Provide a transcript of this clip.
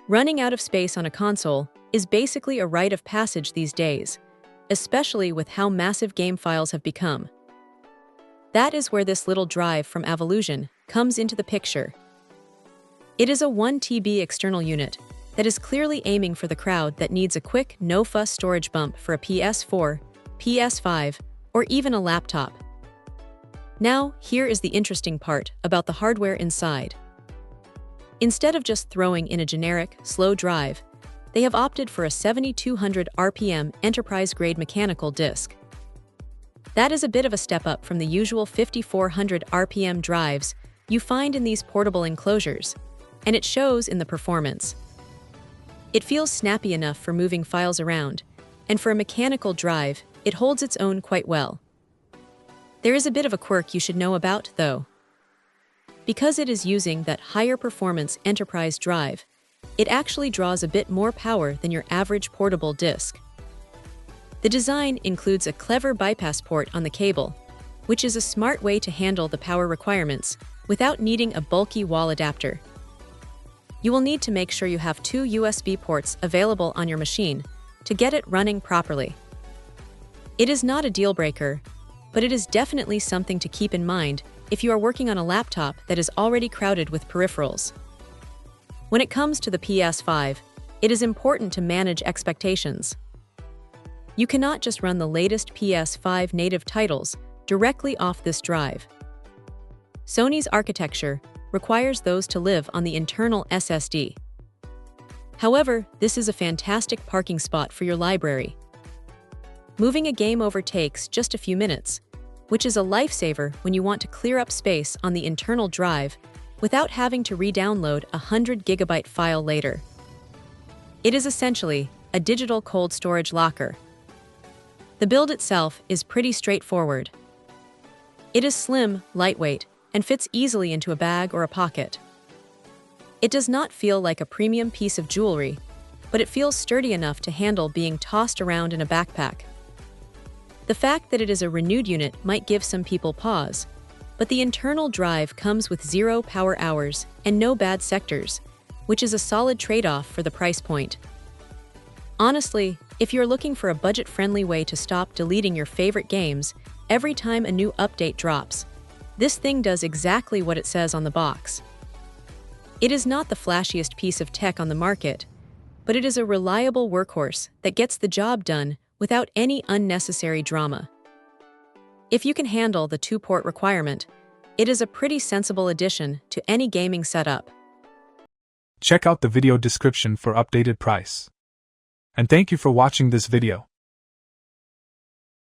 Running out of space on a console is basically a rite of passage these days, especially with how massive game files have become. That is where this little drive from Avolusion comes into the picture. It is a 1 TB external unit that is clearly aiming for the crowd that needs a quick, no-fuss storage bump for a PS4, PS5, or even a laptop. Now, here is the interesting part about the hardware inside. Instead of just throwing in a generic, slow drive, they have opted for a 7200 RPM enterprise-grade mechanical disk. That is a bit of a step up from the usual 5400 RPM drives you find in these portable enclosures, and it shows in the performance. It feels snappy enough for moving files around, and for a mechanical drive, it holds its own quite well. There is a bit of a quirk you should know about, though. Because it is using that higher performance enterprise drive, it actually draws a bit more power than your average portable disk. The design includes a clever bypass port on the cable, which is a smart way to handle the power requirements without needing a bulky wall adapter. You will need to make sure you have 2 USB ports available on your machine to get it running properly. It is not a deal breaker, but it is definitely something to keep in mind if you are working on a laptop that is already crowded with peripherals. When it comes to the PS5, it is important to manage expectations. You cannot just run the latest PS5 native titles directly off this drive. Sony's architecture requires those to live on the internal SSD. However, this is a fantastic parking spot for your library. Moving a game over takes just a few minutes, which is a lifesaver when you want to clear up space on the internal drive without having to re-download a 100 GB file later. It is essentially a digital cold storage locker. The build itself is pretty straightforward. It is slim, lightweight, and fits easily into a bag or a pocket. It does not feel like a premium piece of jewelry, but it feels sturdy enough to handle being tossed around in a backpack. The fact that it is a renewed unit might give some people pause, but the internal drive comes with 0 power hours and no bad sectors, which is a solid trade-off for the price point. Honestly, if you're looking for a budget-friendly way to stop deleting your favorite games every time a new update drops, this thing does exactly what it says on the box. It is not the flashiest piece of tech on the market, but it is a reliable workhorse that gets the job done without any unnecessary drama. If you can handle the 2-port requirement, it is a pretty sensible addition to any gaming setup. Check out the video description for updated price. And thank you for watching this video.